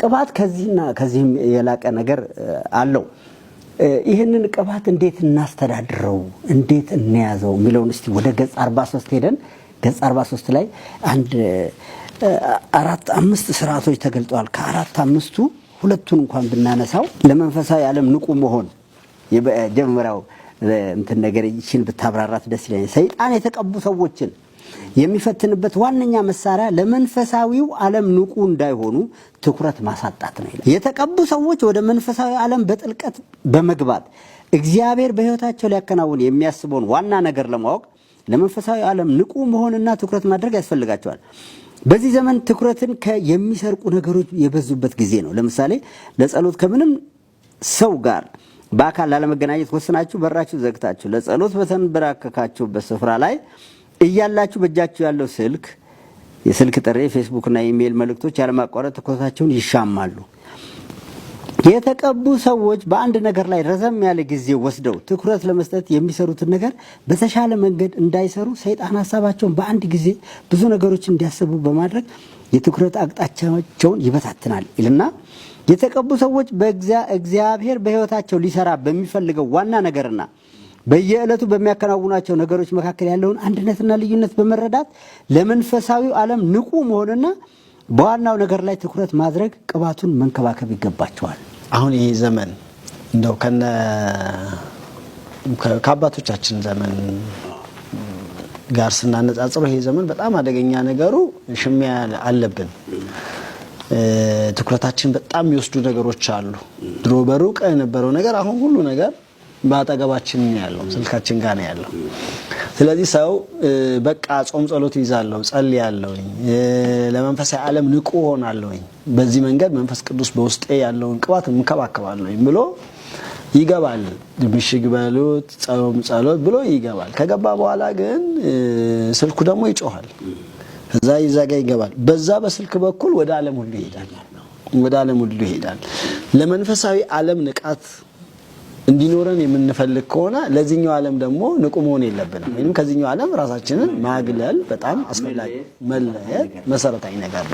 ቅባት ከዚህና ከዚህም የላቀ ነገር አለው። ይሄንን ቅባት እንዴት እናስተዳድረው እንዴት እንያዘው የሚለውን እስቲ ወደ ገጽ 43 ሄደን ገጽ 43 ላይ አንድ 4-5 ስርዓቶች ተገልጠዋል። ከ4-5ቱ ሁለቱን እንኳን ብናነሳው ለመንፈሳዊ ዓለም ንቁ መሆን የመጀመሪያው እንትን ነገር ይችን ብታብራራት ደስ ይለኛል። ሰይጣን የተቀቡ ሰዎችን የሚፈትንበት ዋነኛ መሳሪያ ለመንፈሳዊው ዓለም ንቁ እንዳይሆኑ ትኩረት ማሳጣት ነው ይላል። የተቀቡ ሰዎች ወደ መንፈሳዊ ዓለም በጥልቀት በመግባት እግዚአብሔር በሕይወታቸው ሊያከናውን የሚያስበውን ዋና ነገር ለማወቅ ለመንፈሳዊ ዓለም ንቁ መሆንና ትኩረት ማድረግ ያስፈልጋቸዋል። በዚህ ዘመን ትኩረትን የሚሰርቁ ነገሮች የበዙበት ጊዜ ነው። ለምሳሌ ለጸሎት ከምንም ሰው ጋር በአካል ላለመገናኘት ወስናችሁ በራችሁ ዘግታችሁ ለጸሎት በተንበረከካችሁበት ስፍራ ላይ እያላችሁ በእጃችሁ ያለው ስልክ የስልክ ጥሪ ፌስቡክ እና ኢሜል መልእክቶች ያለማቋረጥ ትኩረታቸውን ይሻማሉ። የተቀቡ ሰዎች በአንድ ነገር ላይ ረዘም ያለ ጊዜ ወስደው ትኩረት ለመስጠት የሚሰሩትን ነገር በተሻለ መንገድ እንዳይሰሩ ሰይጣን ሐሳባቸውን በአንድ ጊዜ ብዙ ነገሮች እንዲያስቡ በማድረግ የትኩረት አቅጣጫቸውን ይበታትናል ይልና የተቀቡ ሰዎች በእግዚአብሔር በሕይወታቸው ሊሰራ በሚፈልገው ዋና ነገርና በየዕለቱ በሚያከናውናቸው ነገሮች መካከል ያለውን አንድነትና ልዩነት በመረዳት ለመንፈሳዊው ዓለም ንቁ መሆንና በዋናው ነገር ላይ ትኩረት ማድረግ ቅባቱን መንከባከብ ይገባቸዋል። አሁን ይሄ ዘመን እንደው ከአባቶቻችን ዘመን ጋር ስናነጻጽረው ይሄ ዘመን በጣም አደገኛ ነገሩ ሽሚያ አለብን። ትኩረታችን በጣም የሚወስዱ ነገሮች አሉ። ድሮ በሩቅ የነበረው ነገር አሁን ሁሉ ነገር ባጠገባችን ያለው ስልካችን ጋር ነው ያለው። ስለዚህ ሰው በቃ ጾም ጸሎት ይዛለው ጸልያለሁ ለመንፈሳዊ ዓለም ንቁ ሆናለሁ በዚህ መንገድ መንፈስ ቅዱስ በውስጤ ያለውን ቅባት እንከባከባለሁ ብሎ ይገባል። ምሽግ በሉት ጾም ጸሎት ብሎ ይገባል። ከገባ በኋላ ግን ስልኩ ደግሞ ይጮሃል። እዛ ይዛጋ ይገባል። በዛ በስልክ በኩል ወደ ዓለም ሁሉ ይሄዳል። ለመንፈሳዊ ዓለም ንቃት እንዲኖረን የምንፈልግ ከሆነ ለዚህኛው ዓለም ደግሞ ንቁ መሆን የለብንም። ወይንም ከዚህኛው ዓለም ራሳችንን ማግለል በጣም አስፈላጊ መለየት መሰረታዊ ነገር ነው።